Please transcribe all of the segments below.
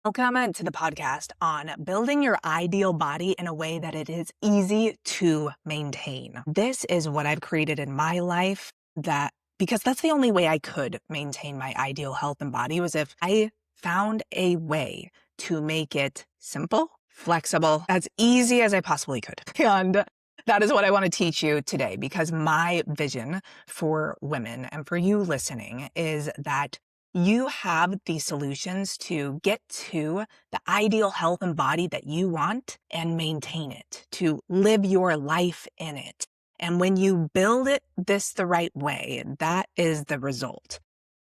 Welcome to the podcast on building your ideal body in a way that it is easy to maintain. This is what I've created in my life because that's the only way I could maintain my ideal health and body was if I found a way to make it simple, flexible, as easy as I possibly could. And that is what I want to teach you today, because my vision for women and for you listening is that you have the solutions to get to the ideal health and body that you want and maintain it, to live your life in it. And when you build this the right way, that is the result.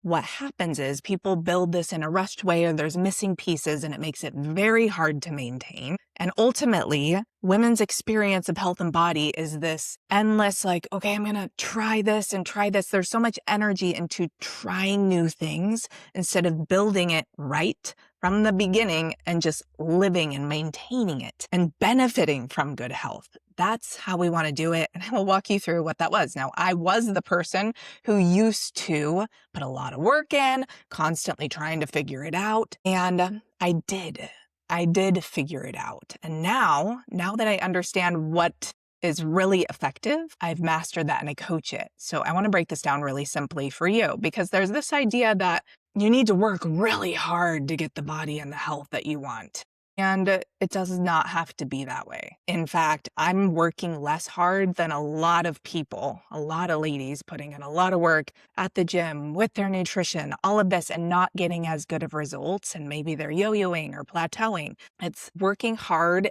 What happens is people build this in a rushed way, or there's missing pieces, and it makes it very hard to maintain. And ultimately, women's experience of health and body is this endless, okay, I'm going to try this and try this. There's so much energy into trying new things instead of building it right from the beginning and just living and maintaining it and benefiting from good health. That's how we want to do it. And I will walk you through what that was. Now, I was the person who used to put a lot of work in, constantly trying to figure it out. And I did figure it out. And now that I understand what is really effective, I've mastered that and I coach it. So I want to break this down really simply for you, because there's this idea that you need to work really hard to get the body and the health that you want. And it does not have to be that way. In fact, I'm working less hard than a lot of people, a lot of ladies putting in a lot of work at the gym with their nutrition, all of this, and not getting as good of results. And maybe they're yo-yoing or plateauing. It's working hard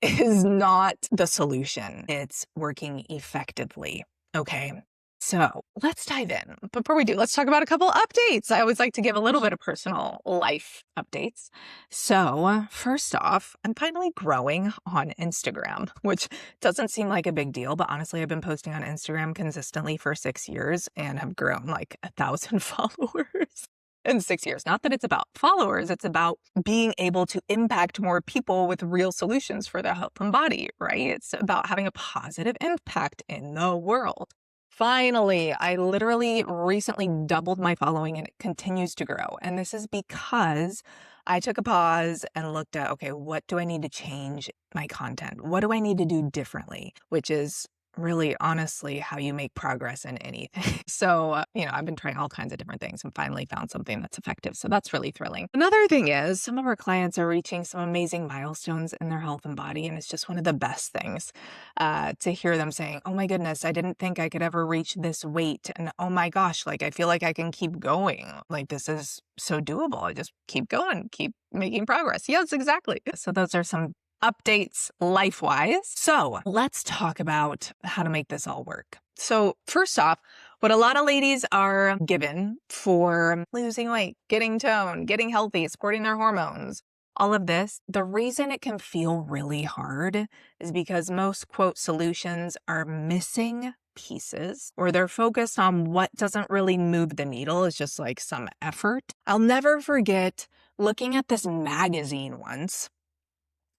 is not the solution. It's working effectively. Okay. So let's dive in. Before we do, let's talk about a couple updates. I always like to give a little bit of personal life updates. So first off, I'm finally growing on Instagram, which doesn't seem like a big deal, but honestly, I've been posting on Instagram consistently for 6 years and have grown like 1,000 followers in 6 years. Not that it's about followers, it's about being able to impact more people with real solutions for their health and body, right? It's about having a positive impact in the world. Finally, I literally recently doubled my following and it continues to grow. And this is because I took a pause and looked at, okay, what do I need to change my content? What do I need to do differently? Which is really honestly how you make progress in anything. So, I've been trying all kinds of different things and finally found something that's effective. So that's really thrilling. Another thing is some of our clients are reaching some amazing milestones in their health and body. And it's just one of the best things to hear them saying, oh my goodness, I didn't think I could ever reach this weight. And oh my gosh, I feel like I can keep going. This is so doable. I just keep going, keep making progress. Yes, exactly. So those are some updates life-wise. So let's talk about how to make this all work. So first off, what a lot of ladies are given for losing weight, getting toned, getting healthy, supporting their hormones, all of this, the reason it can feel really hard is because most quote solutions are missing pieces, or they're focused on what doesn't really move the needle. It's just like some effort. I'll never forget looking at this magazine once.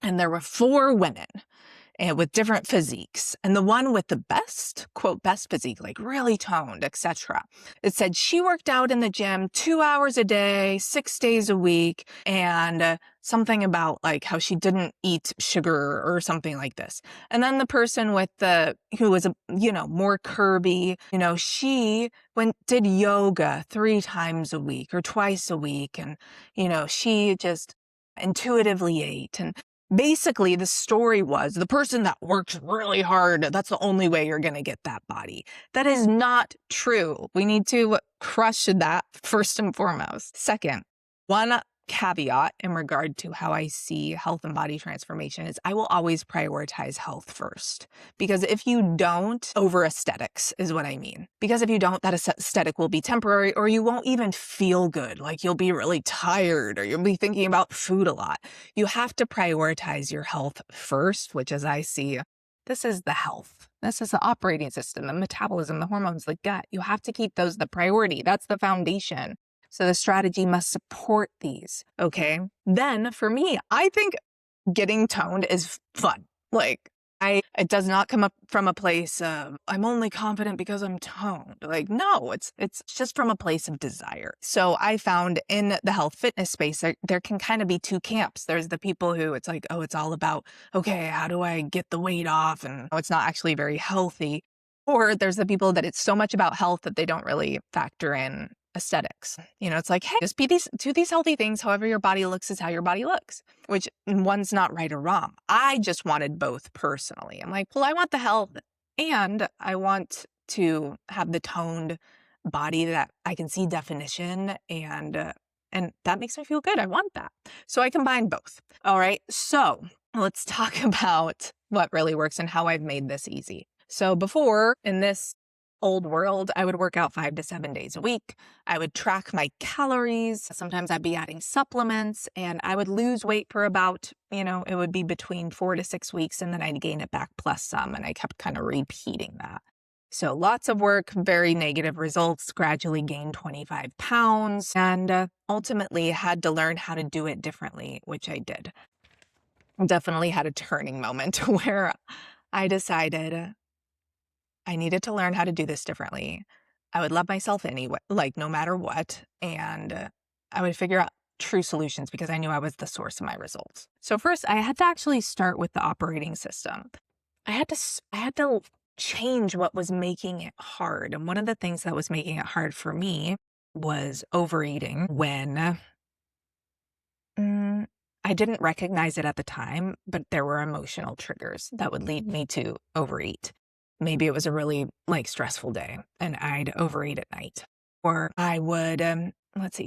And there were 4 women with different physiques. And the one with the best, quote, best physique, really toned, etc. It said she worked out in the gym 2 hours a day, 6 days a week, and something about how she didn't eat sugar or something like this. And then the person who was, more curvy, she did yoga 3 times a week or twice a week. And, she just intuitively ate. And basically, the story was the person that works really hard, that's the only way you're going to get that body. That is not true. We need to crush that first and foremost. Second, one caveat in regard to how I see health and body transformation is I will always prioritize health first. Because if you don't, over aesthetics is what I mean. Because if you don't, that aesthetic will be temporary, or you won't even feel good. You'll be really tired, or you'll be thinking about food a lot. You have to prioritize your health first, which, as I see, this is the health. This is the operating system, the metabolism, the hormones, the gut. You have to keep those the priority. That's the foundation. So the strategy must support these, okay? Then for me, I think getting toned is fun. It does not come up from a place of, I'm only confident because I'm toned. Like, no, it's just from a place of desire. So I found in the health fitness space, there can kind of be two camps. There's the people who it's like, oh, it's all about, okay, how do I get the weight off? And it's not actually very healthy. Or there's the people that it's so much about health that they don't really factor in aesthetics. It's like, hey, just do these healthy things. However your body looks is how your body looks, which one's not right or wrong. I just wanted both personally. I'm like, well, I want the health and I want to have the toned body that I can see definition and that makes me feel good. I want that. So I combine both. All right. So let's talk about what really works and how I've made this easy. So before, in this old world, I would work out 5 to 7 days a week. I would track my calories. Sometimes I'd be adding supplements and I would lose weight for about, it would be between 4 to 6 weeks and then I'd gain it back plus some. And I kept kind of repeating that. So lots of work, very negative results, gradually gained 25 pounds and ultimately had to learn how to do it differently, which I did. Definitely had a turning moment where I decided I needed to learn how to do this differently. I would love myself anyway, like no matter what. And I would figure out true solutions because I knew I was the source of my results. So first I had to actually start with the operating system. I had to change what was making it hard. And one of the things that was making it hard for me was overeating when I didn't recognize it at the time, but there were emotional triggers that would lead me to overeat. Maybe it was a really stressful day and I'd overeat at night. Or I would,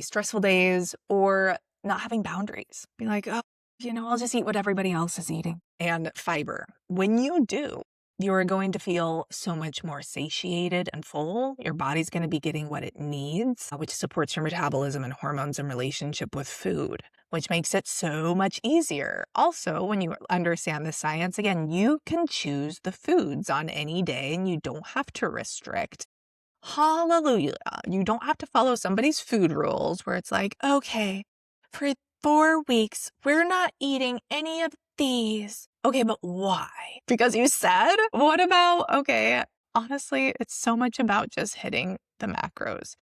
stressful days or not having boundaries. Be like, oh, I'll just eat what everybody else is eating. And fiber. When you do, you are going to feel so much more satiated and full. Your body's going to be getting what it needs, which supports your metabolism and hormones in relationship with food, which makes it so much easier. Also, when you understand the science, again, you can choose the foods on any day and you don't have to restrict. Hallelujah. You don't have to follow somebody's food rules where it's like, okay, for 4 weeks, we're not eating any of these. Okay, but why? Because you said? What about, okay, honestly, it's so much about just hitting the macros.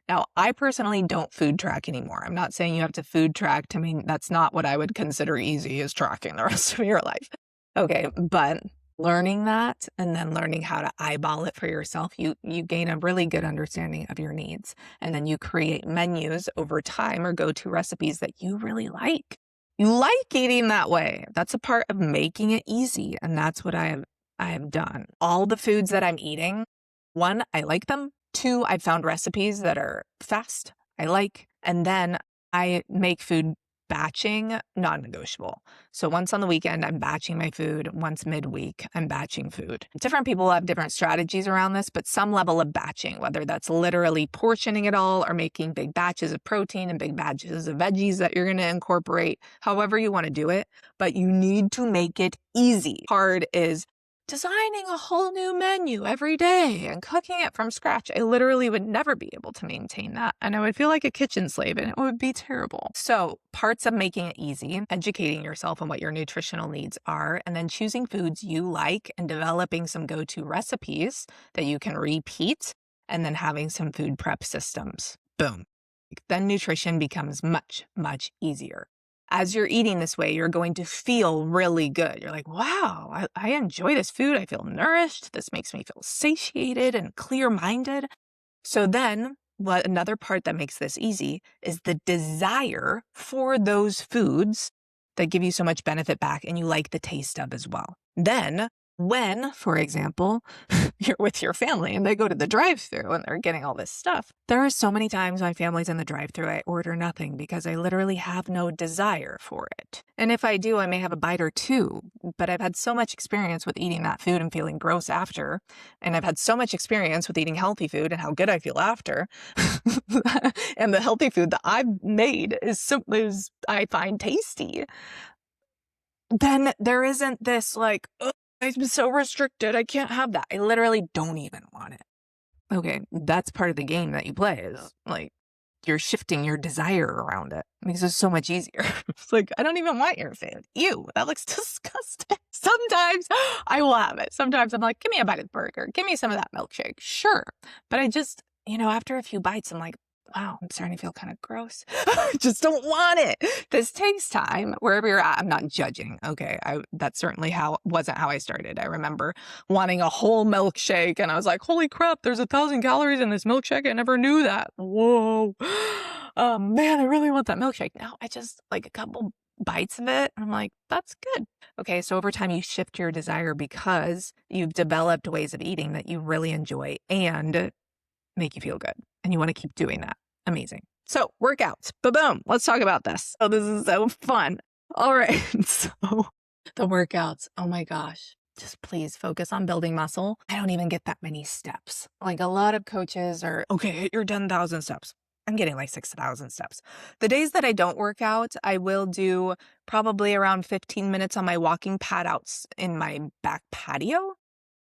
Now, I personally don't food track anymore. I'm not saying you have to food track. To me, that's not what I would consider easy, is tracking the rest of your life. Okay, but learning that and then learning how to eyeball it for yourself, you gain a really good understanding of your needs. And then you create menus over time or go-to recipes that you really like. You like eating that way. That's a part of making it easy. And that's what I have done. All the foods that I'm eating, 1, I like them. 2, I found recipes that are fast, I like. And then I make food batching non-negotiable. So once on the weekend, I'm batching my food. Once midweek, I'm batching food. Different people have different strategies around this, but some level of batching, whether that's literally portioning it all or making big batches of protein and big batches of veggies that you're going to incorporate, however you want to do it, but you need to make it easy. Hard is designing a whole new menu every day and cooking it from scratch. I literally would never be able to maintain that. And I would feel like a kitchen slave and it would be terrible. So parts of making it easy, educating yourself on what your nutritional needs are, and then choosing foods you like and developing some go-to recipes that you can repeat, and then having some food prep systems. Boom. Then nutrition becomes much, much easier. As you're eating this way, you're going to feel really good. You're like, wow, I enjoy this food. I feel nourished. This makes me feel satiated and clear-minded. So then another part that makes this easy is the desire for those foods that give you so much benefit back and you like the taste of as well. Then when, for example, you're with your family and they go to the drive-thru and they're getting all this stuff, there are so many times my family's in the drive-thru, I order nothing because I literally have no desire for it. And if I do, I may have a bite or two, but I've had so much experience with eating that food and feeling gross after. And I've had so much experience with eating healthy food and how good I feel after. And the healthy food that I've made is I find tasty. Then there isn't this like, oh, I'm so restricted, I can't have that. I literally don't even want it. Okay, that's part of the game that you play is like, you're shifting your desire around it. It makes it so much easier. It's like, I don't even want your food. Ew, that looks disgusting. Sometimes I will have it. Sometimes I'm like, give me a bite of the burger. Give me some of that milkshake. Sure. But I just, after a few bites, I'm like, wow, I'm starting to feel kind of gross. I just don't want it. This takes time. Wherever you're at, I'm not judging. Okay, that's certainly wasn't how I started. I remember wanting a whole milkshake, and I was like, holy crap, there's 1,000 calories in this milkshake. I never knew that. Whoa. Oh man, I really want that milkshake. Now I just like a couple bites of it, and I'm like, that's good. Okay, so over time you shift your desire because you've developed ways of eating that you really enjoy and make you feel good. And you want to keep doing that. Amazing. So workouts. Boom. Let's talk about this. Oh, this is so fun. All right. So the workouts. Oh my gosh. Just please focus on building muscle. I don't even get that many steps. Like a lot of coaches are, okay, hit your 10,000 steps. I'm getting like 6,000 steps. The days that I don't work out, I will do probably around 15 minutes on my walking pad out in my back patio.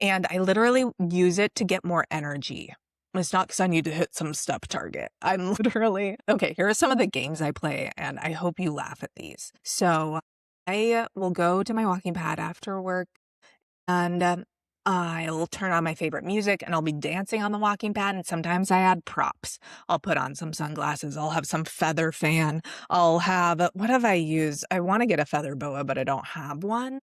And I literally use it to get more energy. It's not because I need to hit some step target. I'm literally, okay, here are some of the games I play, and I hope you laugh at these. So I will go to my walking pad after work, and I'll turn on my favorite music, and I'll be dancing on the walking pad, and sometimes I add props. I'll put on some sunglasses. I'll have some feather fan. I'll have, what have I used? I want to get a feather boa, but I don't have one.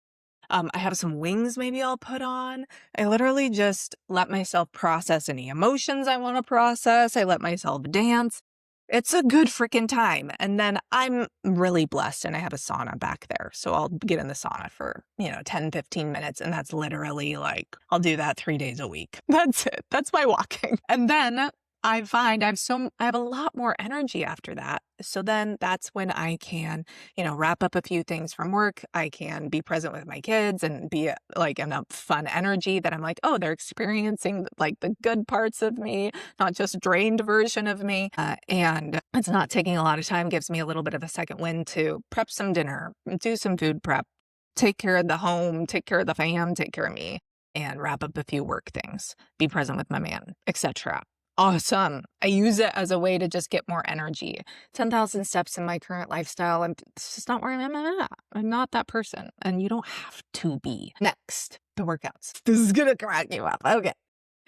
I have some wings maybe I'll put on. I literally just let myself process any emotions I want to process. I let myself dance. It's a good freaking time. And then I'm really blessed and I have a sauna back there. So I'll get in the sauna for, 10, 15 minutes. And that's literally like, I'll do that 3 days a week. That's it. That's my walking. And then I find I have a lot more energy after that. So then that's when I can, wrap up a few things from work. I can be present with my kids and be like in a fun energy that I'm like, oh, they're experiencing like the good parts of me, not just drained version of me. And it's not taking a lot of time, gives me a little bit of a second wind to prep some dinner, do some food prep, take care of the home, take care of the fam, take care of me, and wrap up a few work things, be present with my man, etc. Awesome. I use it as a way to just get more energy. 10,000 steps in my current lifestyle, and it's just not where I'm at. I'm not that person, and you don't have to be. Next, the workouts. This is going to crack you up. Okay.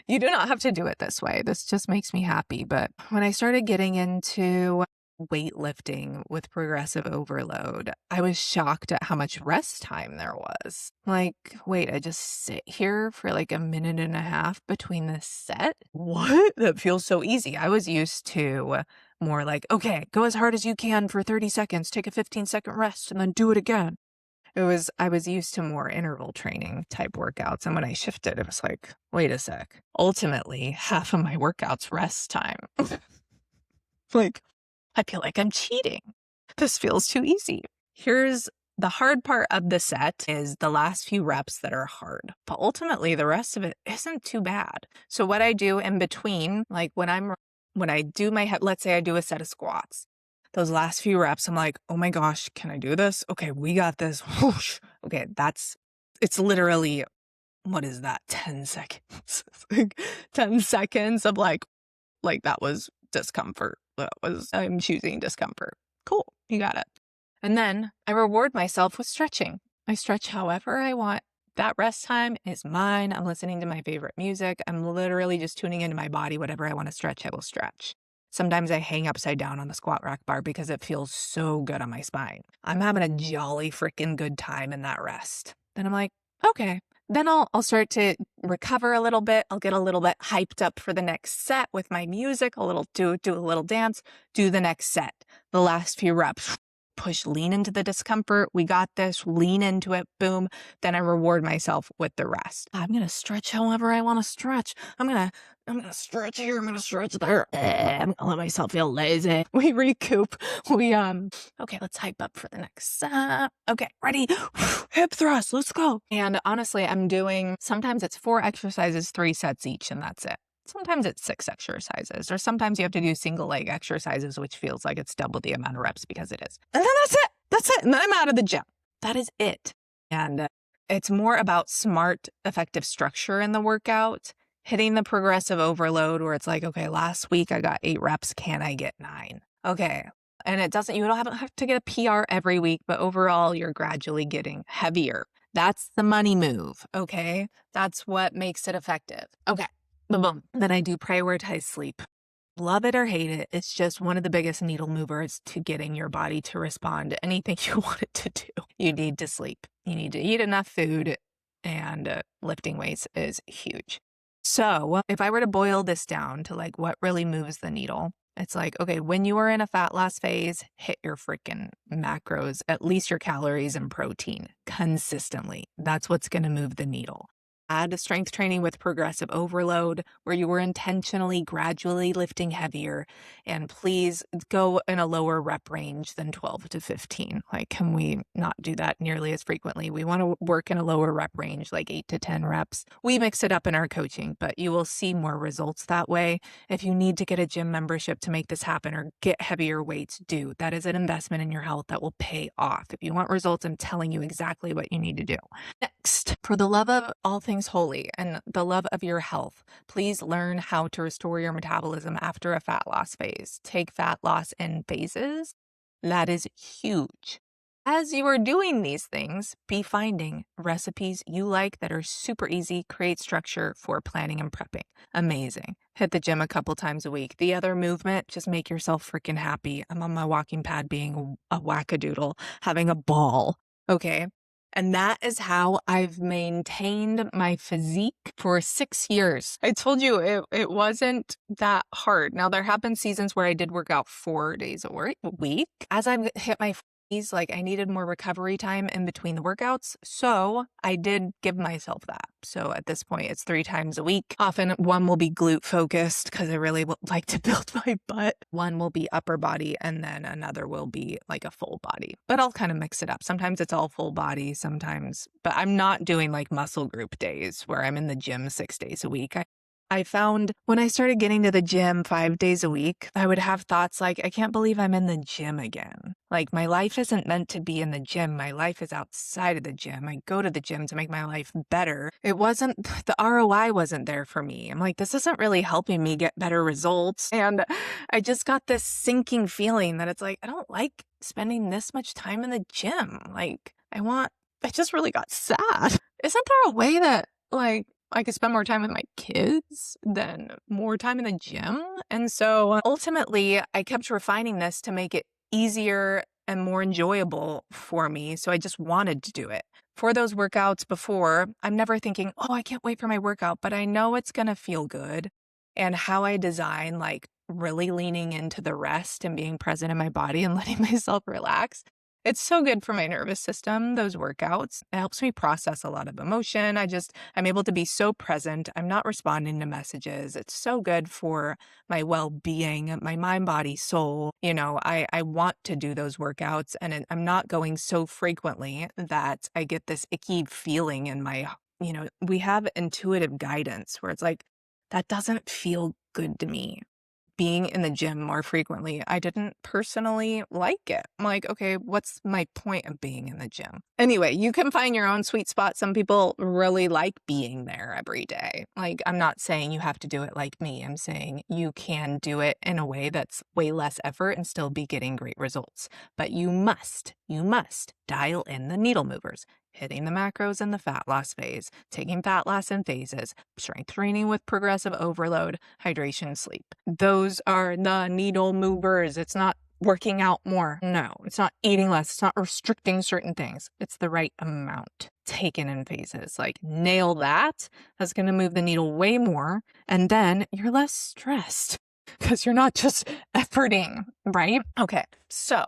You do not have to do it this way. This just makes me happy. But when I started getting into weightlifting with progressive overload, I was shocked at how much rest time there was. Like, wait, I just sit here for like a minute and a half between the set? What? That feels so easy. I was used to more like, okay, go as hard as you can for 30 seconds, take a 15-second rest, and then do it again. I was used to more interval training type workouts. And when I shifted, it was like, wait a sec. Ultimately, half of my workouts rest time. Like, I feel like I'm cheating. This feels too easy. Here's the hard part of the set is the last few reps that are hard. But ultimately, the rest of it isn't too bad. So what I do in between, like when I do let's say I do a set of squats. Those last few reps, I'm like, oh my gosh, can I do this? Okay, we got this. Whoosh. Okay, it's literally, what is that? 10 seconds. Like 10 seconds of like that was discomfort. I'm choosing discomfort. Cool, you got it. And then I reward myself with stretching. I stretch however I want. That rest time is mine. I'm listening to my favorite music. I'm literally just tuning into my body. Whatever I want to stretch, I will stretch. Sometimes I hang upside down on the squat rack bar because it feels so good on my spine. I'm having a jolly freaking good time in that rest. Then I'm like, okay. Then I'll start to recover a little bit. I'll get a little bit hyped up for the next set with my music. Do a little dance, do the next set. The last few reps, lean into the discomfort. We got this, lean into it, boom. Then I reward myself with the rest. I'm going to stretch however I want to stretch. I'm going to stretch here. I'm going to stretch there. I'm going to let myself feel lazy. We recoup. Okay, let's hype up for the next set. Okay, ready? Hip thrust. Let's go. And honestly, sometimes it's 4 exercises, 3 sets each, and that's it. Sometimes it's 6 exercises, or sometimes you have to do single leg exercises, which feels like it's double the amount of reps because it is. And then that's it. That's it. And then I'm out of the gym. That is it. And it's more about smart, effective structure in the workout hitting the progressive overload where it's like, okay, last week I got 8 reps. Can I get 9? Okay. And you don't have to get a PR every week, but overall, you're gradually getting heavier. That's the money move. Okay. That's what makes it effective. Okay. Boom, boom. Then I do prioritize sleep. Love it or hate it, it's just one of the biggest needle movers to getting your body to respond to anything you want it to do. You need to sleep. You need to eat enough food, and lifting weights is huge. So, if I were to boil this down to like what really moves the needle, it's like, okay, when you are in a fat loss phase, hit your freaking macros, at least your calories and protein consistently. That's what's going to move the needle. Add strength training with progressive overload, where you were intentionally, gradually lifting heavier. And please go in a lower rep range than 12 to 15. Like, can we not do that nearly as frequently? We want to work in a lower rep range, like 8 to 10 reps. We mix it up in our coaching, but you will see more results that way. If you need to get a gym membership to make this happen or get heavier weights, do. That is an investment in your health that will pay off. If you want results, I'm telling you exactly what you need to do. Next, for the love of all things holy and the love of your health, please learn how to restore your metabolism after a fat loss phase. Take fat loss in phases. That is huge. As you are doing these things, be finding recipes you like that are super easy, create structure for planning and prepping. Amazing. Hit the gym a couple times a week. The other movement, just make yourself freaking happy. I'm on my walking pad being a wackadoodle, having a ball. Okay. And that is how I've maintained my physique for 6 years. I told you it wasn't that hard. Now, there have been seasons where I did work out 4 days a week. As I've hit my 40s, like I needed more recovery time in between the workouts. So I did give myself that. So at this point, it's 3 times a week. Often one will be glute focused because I really would like to build my butt. One will be upper body, and then another will be like a full body. But I'll kind of mix it up. Sometimes it's all full body, sometimes, but I'm not doing like muscle group days where I'm in the gym 6 days a week. I found when I started getting to the gym 5 days a week, I would have thoughts like, I can't believe I'm in the gym again. Like, my life isn't meant to be in the gym. My life is outside of the gym. I go to the gym to make my life better. It wasn't, the ROI wasn't there for me. I'm like, this isn't really helping me get better results. And I just got this sinking feeling that it's like, I don't like spending this much time in the gym. Like, I just really got sad. Isn't there a way that, like, I could spend more time with my kids than more time in the gym? And so ultimately, I kept refining this to make it easier and more enjoyable for me. So I just wanted to do it. For those workouts before, I'm never thinking, oh, I can't wait for my workout, but I know it's going to feel good. And how I design, like really leaning into the rest and being present in my body and letting myself relax. It's so good for my nervous system, those workouts. It helps me process a lot of emotion. I'm able to be so present. I'm not responding to messages. It's so good for my well-being, my mind, body, soul. I want to do those workouts, and I'm not going so frequently that I get this icky feeling in my, we have intuitive guidance where it's like, that doesn't feel good to me. Being in the gym more frequently, I didn't personally like it. I'm like, okay, what's my point of being in the gym? Anyway, you can find your own sweet spot. Some people really like being there every day. Like, I'm not saying you have to do it like me. I'm saying you can do it in a way that's way less effort and still be getting great results. But you must dial in the needle movers. Hitting the macros in the fat loss phase, taking fat loss in phases, strength training with progressive overload, hydration, sleep. Those are the needle movers. It's not working out more. No, it's not eating less. It's not restricting certain things. It's the right amount taken in phases. Like, nail that. That's going to move the needle way more. And then you're less stressed because you're not just efforting, right? Okay, so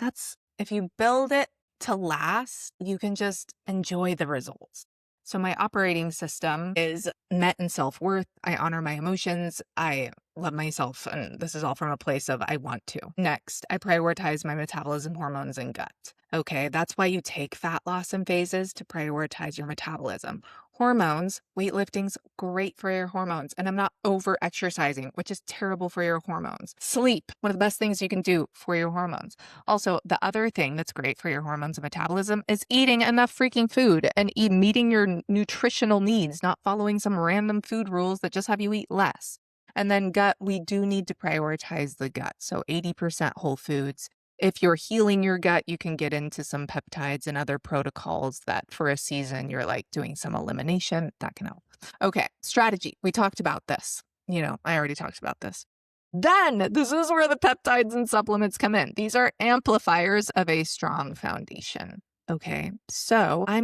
that's, if you build it to last, you can just enjoy the results. So my operating system is met in self-worth. I honor my emotions. I love myself. And this is all from a place of I want to. Next, I prioritize my metabolism, hormones, and gut. Okay, that's why you take fat loss in phases, to prioritize your metabolism. Hormones, weightlifting's great for your hormones, and I'm not over exercising, which is terrible for your hormones. Sleep, one of the best things you can do for your hormones. Also, the other thing that's great for your hormones and metabolism is eating enough freaking food and meeting your nutritional needs, not following some random food rules that just have you eat less. And then gut, we do need to prioritize the gut. So 80% whole foods. If you're healing your gut, you can get into some peptides and other protocols that for a season you're like doing some elimination. That can help. Okay, strategy. We talked about this. I already talked about this. Then this is where the peptides and supplements come in. These are amplifiers of a strong foundation. Okay, so I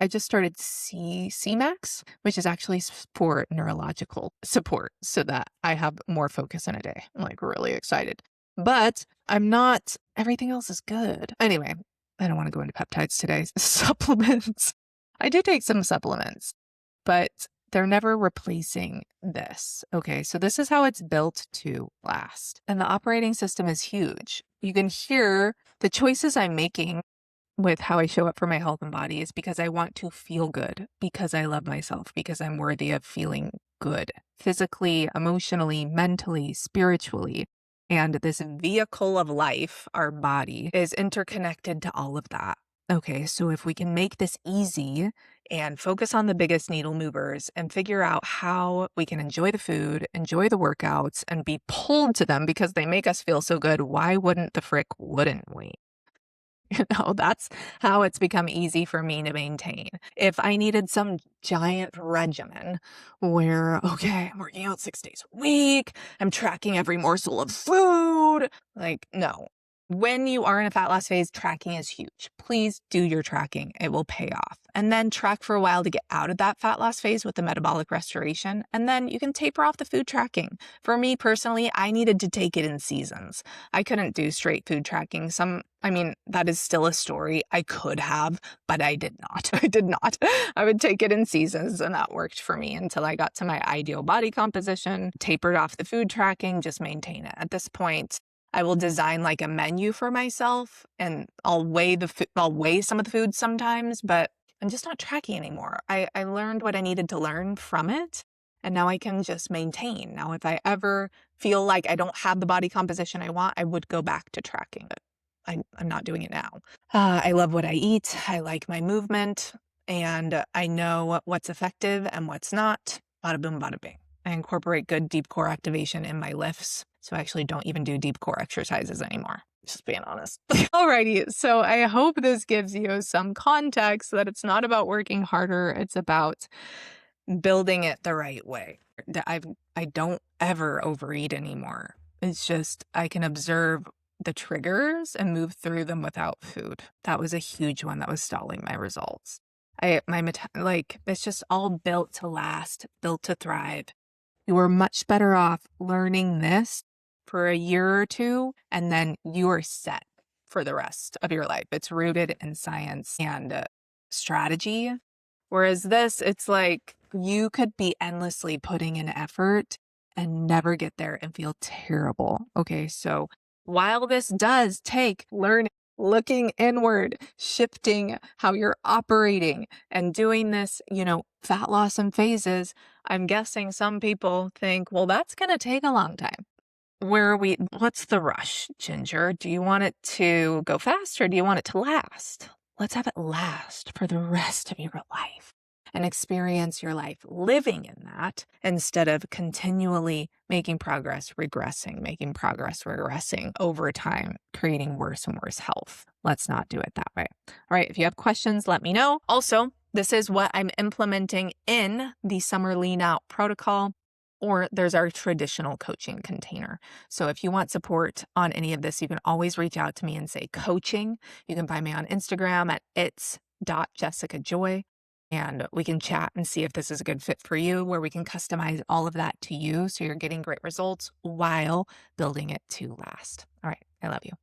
just started CMAX, which is actually for neurological support so that I have more focus in a day. I'm like really excited. But I'm not, everything else is good. Anyway, I don't want to go into peptides today. Supplements. I do take some supplements, but they're never replacing this. Okay, so this is how it's built to last. And the operating system is huge. You can hear the choices I'm making with how I show up for my health and body is because I want to feel good, because I love myself, because I'm worthy of feeling good physically, emotionally, mentally, spiritually. And this vehicle of life, our body, is interconnected to all of that. Okay, so if we can make this easy and focus on the biggest needle movers and figure out how we can enjoy the food, enjoy the workouts, and be pulled to them because they make us feel so good, why wouldn't we? That's how it's become easy for me to maintain. If I needed some giant regimen where, okay, I'm working out 6 days a week, I'm tracking every morsel of food, like, no. When you are in a fat loss phase, tracking is huge. Please do your tracking. It will pay off. And then track for a while to get out of that fat loss phase with the metabolic restoration. And then you can taper off the food tracking. For me personally, I needed to take it in seasons. I couldn't do straight food tracking. That is still a story. I could have, but I did not. I did not. I would take it in seasons, and that worked for me until I got to my ideal body composition, tapered off the food tracking, just maintain it. At this point, I will design like a menu for myself, and I'll weigh some of the foods sometimes, but I'm just not tracking anymore. I learned what I needed to learn from it, and now I can just maintain. Now, if I ever feel like I don't have the body composition I want, I would go back to tracking it. I'm not doing it now. I love what I eat. I like my movement, and I know what's effective and what's not. Bada boom, bada bing. I incorporate good deep core activation in my lifts, so I actually don't even do deep core exercises anymore. Just being honest. Alrighty, so I hope this gives you some context that it's not about working harder. It's about building it the right way. I don't ever overeat anymore. It's just I can observe the triggers and move through them without food. That was a huge one that was stalling my results. It's just all built to last, built to thrive. You are much better off learning this for a year or two, and then you are set for the rest of your life. It's rooted in science and strategy. Whereas this, it's like you could be endlessly putting in effort and never get there and feel terrible. Okay, so while this does take learning, looking inward, shifting how you're operating and doing this, fat loss in phases, I'm guessing some people think, well, that's going to take a long time. What's the rush, Ginger? Do you want it to go fast or do you want it to last? Let's have it last for the rest of your life and experience your life living in that instead of continually making progress, regressing over time, creating worse and worse health. Let's not do it that way. All right, if you have questions, let me know. Also, this is what I'm implementing in the Summer Lean Out protocol, or there's our traditional coaching container. So if you want support on any of this, you can always reach out to me and say coaching. You can find me on Instagram at its.jessicajoy. And we can chat and see if this is a good fit for you, where we can customize all of that to you so you're getting great results while building it to last. All right, I love you.